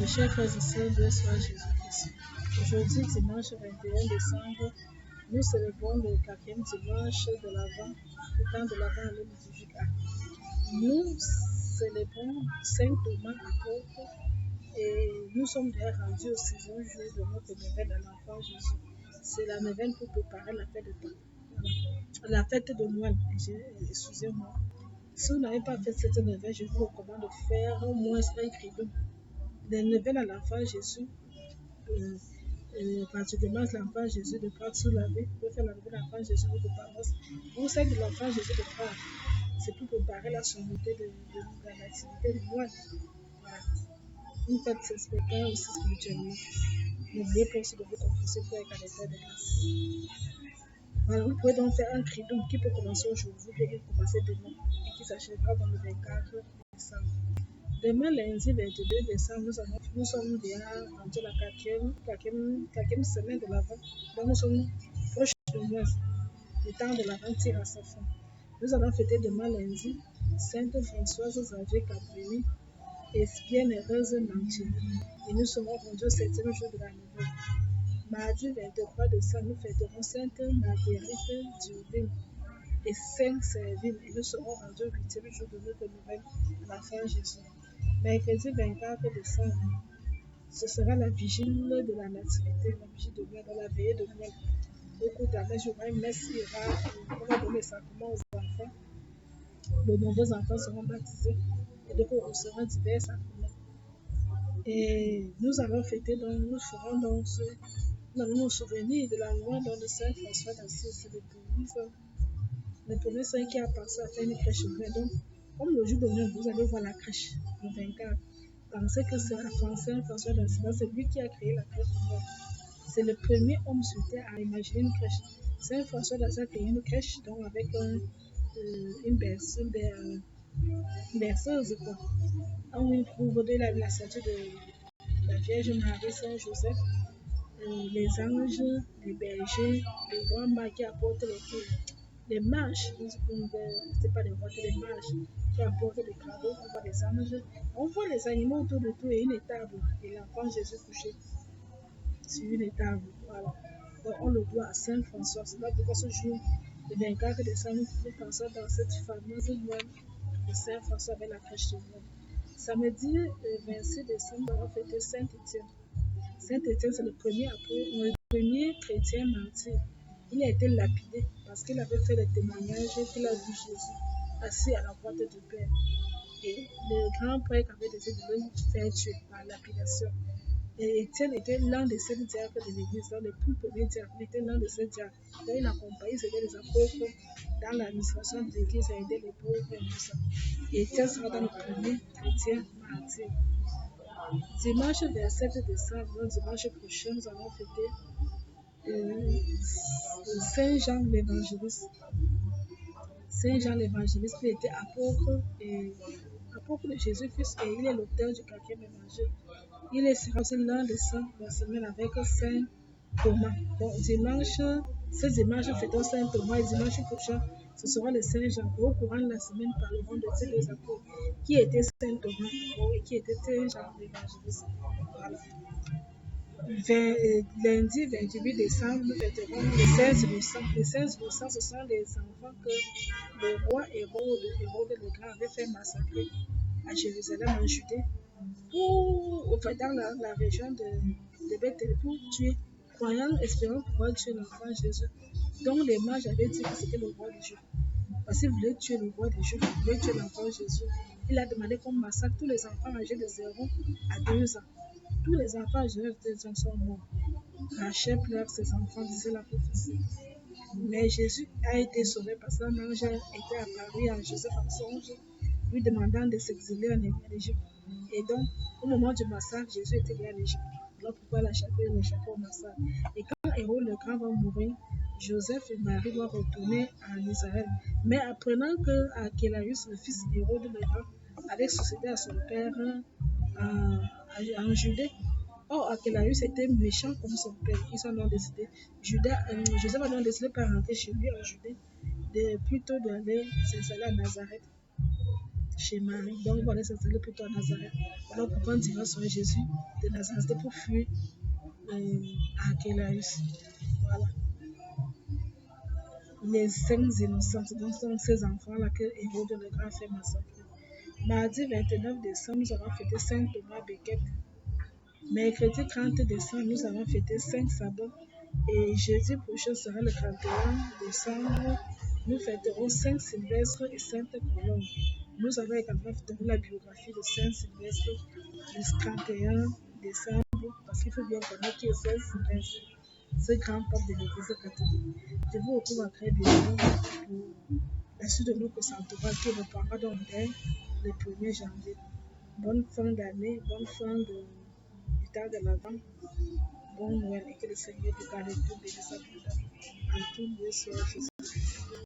Chers frères et sœurs, bien soit Jésus-Christ. Aujourd'hui, dimanche 21 décembre, nous célébrons le 4e dimanche de l'Avent, le temps de l'Avent à l'heure liturgique. Nous célébrons Saint Thomas apôtre et nous sommes déjà rendus au 6e jour de notre neuvaine à l'enfant Jésus. C'est la neuvaine pour préparer la fête de Pâques. La fête de Noël, excusez-moi. Si vous n'avez pas fait cette neuvaine, je vous recommande de faire au moins un credo. Les neuvaines à l'enfant Jésus, particulièrement l'enfant Jésus de Pâques sous la vie, vous faire la neuvaine à l'enfant Jésus de Pâques. Vous savez que l'enfant Jésus de Pâques, c'est pour préparer la sommité de la nativité de Noël. Voilà. Une fête spectaculaire aussi spirituellement. N'oubliez pas aussi de vous confesser pour être à l'état de grâce. Voilà, vous pouvez donc faire un credo qui peut commencer aujourd'hui, puis qui peut commencer demain, et qui s'achèvera dans le 24 décembre. Demain, lundi 22 décembre, nous sommes déjà rendus à la 4e semaine de l'Avent. Donc, nous sommes proches de Noël. Le temps de l'Avent tire à sa fin. Nous allons fêter demain lundi Sainte Françoise Xavier Cabrini et Bienheureuse Nancy. Et nous serons rendus au 7e jour de la neuvaine. Mardi 23 décembre, nous fêterons Sainte Marguerite d'Urbain et Saint Servine. Et nous serons rendus au 8e jour de notre neuvaine à l'enfant Jésus. Mercredi 24 décembre, ce sera la vigile de la nativité, la vigile de Noël, dans la veillée de Noël. Au cours de la messe, il y aura une messe, on va donner le sacrement aux enfants. De nombreux enfants seront baptisés et donc on recevra divers sacrements. Et nous allons fêter, donc nous ferons donc nous allons nous souvenir de la loi de Saint François d'Assise, le premier saint qui a pensé à faire une crèche. Donc, comme le jour de Noël, vous allez voir la crèche, le 24. Pensez que c'est Saint François d'Assise, c'est lui qui a créé la crèche. C'est le premier homme sur terre à imaginer une crèche. Saint François d'Assise a créé une crèche, donc avec une berceuse, quoi. On y trouve de la statue de la Vierge Marie, Saint Joseph, les anges, les bergers, les rois mages qui apportent les mages, c'est pas les rois, c'est les mages qui apportent des cadeaux, on voit les anges, on voit les animaux autour de tout et une étable, et l'enfant Jésus couché sur une étable, voilà. Donc on le doit à Saint François, c'est là pourquoi ce jour, le 24 décembre, nous pensons dans cette fameuse loi de Saint François avec la crèche de Noël. Samedi 26 décembre, on va fêter Saint-Étienne. Saint-Étienne, c'est le premier chrétien martyr. Il a été lapidé parce qu'il avait fait le témoignage qu'il a vu Jésus assis à la droite du Père. Et le grand prêtre avait décidé de le faire tuer par lapidation. Et Étienne était l'un des 7 diacres de l'église, dans les plus premiers diacres. Il était l'un des 7 diacres. Donc il accompagnait les apôtres dans l'administration de l'église et aidait les pauvres et tout ça. Et Étienne sera dans le premier chrétien martyr. Dimanche 27 décembre, dimanche prochain, nous allons fêter Saint Jean l'évangéliste. Saint Jean l'évangéliste, il était apôtre de Jésus-Christ et il est l'auteur du 4e évangile. Il sera aussi l'un des saints de la semaine avec Saint Thomas. Donc ce dimanche, fêtons Saint Thomas et dimanche prochain, ce sera le Saint Jean. Au courant de la semaine, parlerons de ces deux apôtres. Qui était Saint Thomas et qui était Saint Jean l'évangéliste. Voilà. Lundi 28 décembre, nous fêterons les 16 innocents. Les 16 innocents, ce sont les enfants que le roi Hérode le Grand avait fait massacrer à Jérusalem en Judée, dans la région de Bethléem, pour tuer, croyant, espérant pouvoir tuer l'enfant Jésus. Donc les mages avaient dit que c'était le roi des Juifs. Parce qu'il voulait tuer le roi des Juifs, il voulait tuer l'enfant Jésus. Il a demandé qu'on massacre tous les enfants âgés de 0 à 2 ans. Tous les enfants âgés de 2 ans sont morts. Rachel pleure ses enfants, disait la prophétie. Mais Jésus a été sauvé parce qu'un ange était apparu à Joseph en songe, lui demandant de s'exiler en Égypte. Et donc, au moment du massacre, Jésus était en Égypte. Alors pourquoi il a échappé au massacre? Et quand Hérode le Grand va mourir, Joseph et Marie doivent retourner en Israël. Mais apprenant que Archélaüs, le fils d'Hérode le Grand, avait succédé à son père en Judée. Or, Archélaüs était méchant comme son père. Ils ont donc décidé, Joseph a donc décidé de ne pas rentrer chez lui en Judée, plutôt d'aller s'installer à Nazareth. chez Marie. Donc, on va aller s'installer plutôt à Nazareth. Alors, pourquoi on dira sur Jésus de Nazareth? C'était pour fuir à Archélaïs. Voilà. Les 5 innocentes, donc sont ces enfants-là que Hérode le Grand fait massacrer. Mardi 29 décembre, nous avons fêté Saint Thomas Becket. Mercredi 30 décembre, nous avons fêté Saint Sabbat. Et jeudi prochain sera le 31 décembre. Nous fêterons Saint Sylvestre et Sainte Colombe. Nous avons également fêté la biographie de Saint Sylvestre le 31 décembre, parce qu'il faut bien connaître qui est Saint Sylvestre, ce grand pape de l'Église catholique. Je vous retrouve à très bientôt pour la suite de notre sanctuaire qui reprendra donc dès le 1er janvier. Bonne fin d'année, bonne fin du temps de l'Avent, bon Noël et que le Seigneur vous garde et vous bénisse à tous. En tout lieu, soit Jésus.